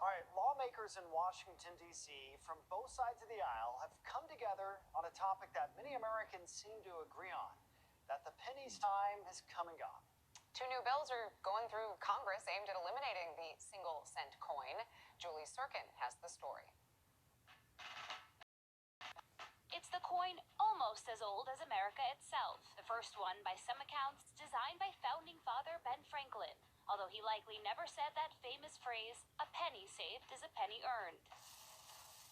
All right, lawmakers in Washington, D.C. from both sides of the aisle have come together on a topic that many Americans seem to agree on, that the penny's time has come and gone. Two new bills are going through Congress aimed at eliminating the single-cent coin. Julie Sirkin has the story. It's the coin almost as old as America itself. The first one, by some accounts, designed by founding father Ben Franklin, although he likely never said that famous phrase, "A penny saved is a penny earned."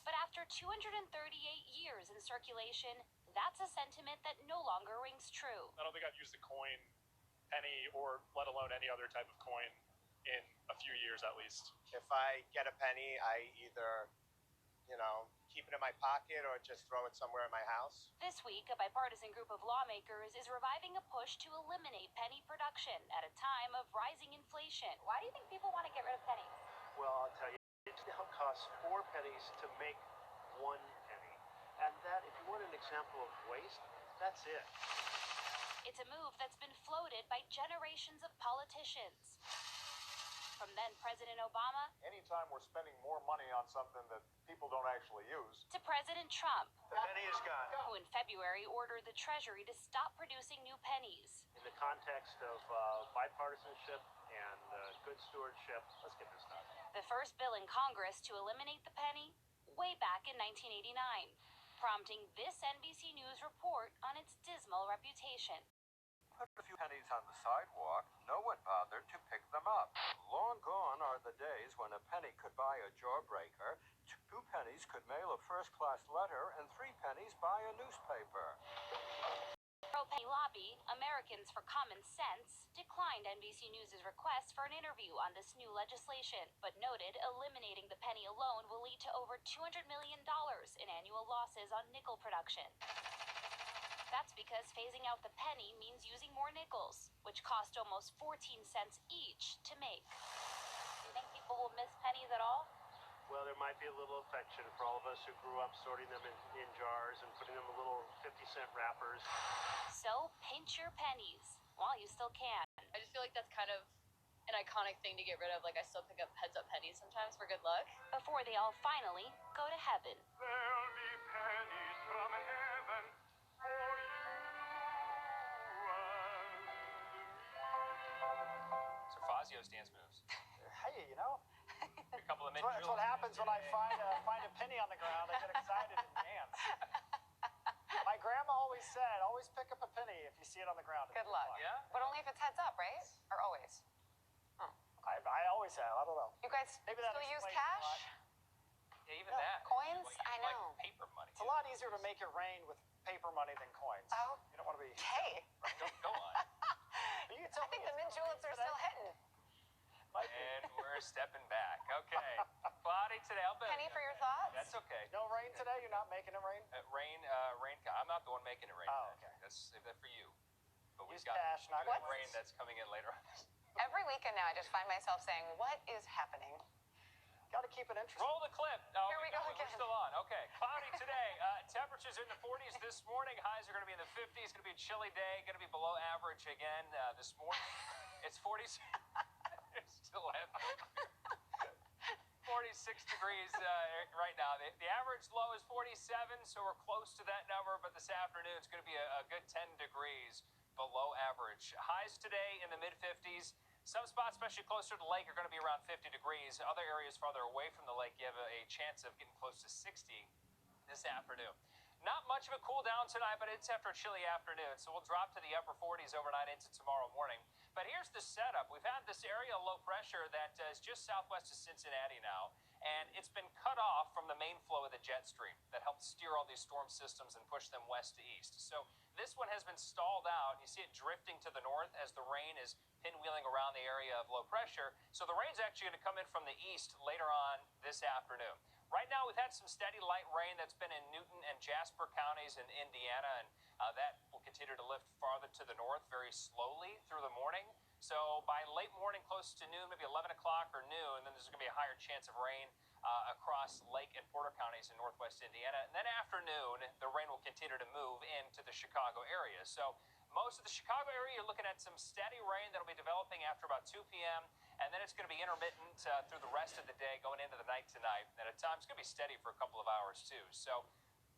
But after 238 years in circulation, that's a sentiment that no longer rings true. I don't think I've used a coin, penny, or let alone any other type of coin in a few years at least. If I get a penny, I either, keep it in my pocket or just throw it somewhere in my house. This week, a bipartisan group of lawmakers is reviving a push to eliminate penny production at a time of rising inflation. Why do you think people want to get rid of pennies? Well, I'll tell you, it now costs 4 pennies to make 1 penny. And that, if you want an example of waste, that's it. It's a move that's been floated by generations of politicians. From then President Obama Anytime we're spending more money on something that people don't actually use. to President Trump, The penny is gone. who in February ordered the Treasury to stop producing new pennies. In the context of bipartisanship and good stewardship, let's get this done. The first bill in Congress to eliminate the penny way back in 1989, prompting this NBC News report on its dismal reputation. Put a few pennies on the sidewalk, no one bothered to pick them up. Long gone are the days when a penny could buy a jawbreaker, 2 pennies could mail a first-class letter, and 3 pennies buy a newspaper. Pro-penny lobby, Americans for Common Sense, declined NBC News' request for an interview on this new legislation, but noted eliminating the penny alone will lead to over $200 million in annual losses on nickel production. That's because phasing out the penny means using more nickels, which cost almost 14 cents each to make. Do you think people will miss pennies at all? Well, there might be a little affection for all of us who grew up sorting them in jars and putting them in little 50-cent wrappers. So pinch your pennies while you still can. I just feel like that's kind of an iconic thing to get rid of. Like, I still pick up heads-up pennies sometimes for good luck. Before they all finally go to heaven. There'll be pennies from heaven for you. So Fazio's dance moves. Hey, A couple of that's what happens when I find a penny on the ground. I get excited and dance. My grandma always said, always pick up a penny if you see it on the ground. Good luck. Yeah? But only if it's heads up, right? Or always? I always have. I don't know. You guys Maybe that still use explains a cash? lot. Yeah, even that. Coins? Like, I know. Like paper money. It's a lot easier to make it rain with paper money than coins. Oh. You don't want to be... Hey. Go on. You can tell I think me the it's mint juleps are still hitting. Might be. And we're stepping back. Okay. Cloudy today. I'll bet. Penny for your thoughts? That's okay. No rain today? You're not making it rain? Rain. I'm not the one making it rain Oh, today. okay. Save that for you. But we've Use got cash, not we've got coins. rain that's coming in later on. Every weekend now, I just find myself saying, what is happening? Got to keep it interesting. Roll the clip. Oh, Here we go We're again. still on. Okay. Cloudy today. Temperatures in the 40s this morning. Highs are going to be in the 50s. Going to be a chilly day. Going to be below average again this morning. It's 40s. It's still heavy. 46 degrees right now. The average low is 47, so we're close to that number. But this afternoon, it's going to be a good 10 degrees below average. Highs today in the mid-50s. Some spots, especially closer to the lake, are going to be around 50 degrees. Other areas farther away from the lake, you have a chance of getting close to 60 this afternoon. Not much of a cool down tonight, but it's after a chilly afternoon, so we'll drop to the upper 40s overnight into tomorrow morning. But here's the setup. We've had this area of low pressure that is just southwest of Cincinnati now, and it's been cut off from the main flow of the jet stream that helped steer all these storm systems and push them west to east. So this one has been stalled out. You see it drifting to the north as the rain is pinwheeling around the area of low pressure. So the rain's actually going to come in from the east later on this afternoon. Right now, we've had some steady light rain that's been in Newton and Jasper counties in Indiana, and that will continue to lift farther to the north very slowly through the morning. So by late morning, close to noon, maybe 11 o'clock or noon, then there's going to be a higher chance of rain across Lake and Porter counties in northwest Indiana. And then afternoon, the rain will continue to move into the Chicago area. So most of the Chicago area, you're looking at some steady rain that'll be developing after about 2 p.m. and then it's going to be intermittent through the rest of the day going into the night tonight. And at times, it's going to be steady for a couple of hours, too. So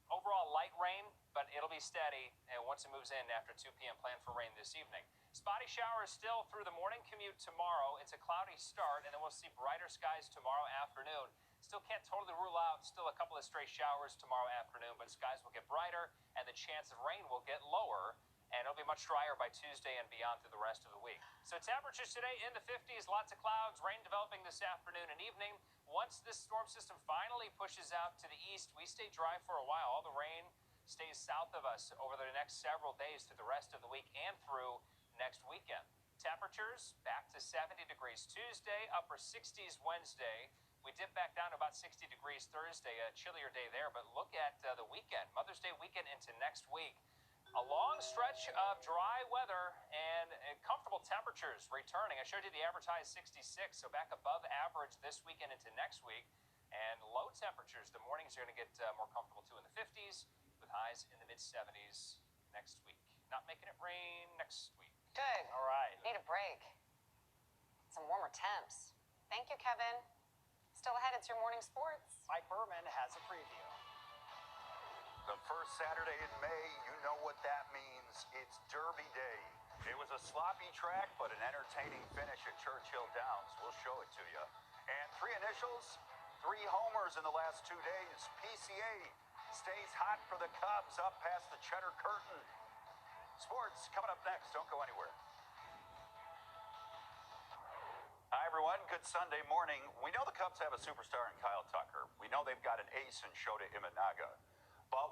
overall, light rain, but it'll be steady. And once it moves in after 2 p.m., plan for rain this evening. Spotty showers still through the morning commute tomorrow. It's a cloudy start, and then we'll see brighter skies tomorrow afternoon. Still can't totally rule out still a couple of stray showers tomorrow afternoon, but skies will get brighter, and the chance of rain will get lower. And it'll be much drier by Tuesday and beyond through the rest of the week. So temperatures today in the 50s, lots of clouds, rain developing this afternoon and evening. Once this storm system finally pushes out to the east, we stay dry for a while. All the rain stays south of us over the next several days through the rest of the week and through next weekend. Temperatures back to 70 degrees Tuesday, upper 60s Wednesday. We dip back down to about 60 degrees Thursday, a chillier day there. But look at the weekend, Mother's Day weekend into next week. A long stretch of dry weather and comfortable temperatures returning. I showed you the advertised 66, so back above average this weekend into next week. And low temperatures, the mornings are going to get more comfortable too in the 50s with highs in the mid-70s next week. Not making it rain next week. Good. All right. Need a break. Some warmer temps. Thank you, Kevin. Still ahead, it's your morning sports. Mike Berman has a preview. The first Saturday in May, you know what that means. It's Derby Day. It was a sloppy track, but an entertaining finish at Churchill Downs. We'll show it to you. And 3 initials, 3 homers in the last 2 days. PCA stays hot for the Cubs up past the Cheddar Curtain. Sports coming up next. Don't go anywhere. Hi, everyone. Good Sunday morning. We know the Cubs have a superstar in Kyle Tucker. We know they've got an ace in Shota Imanaga. But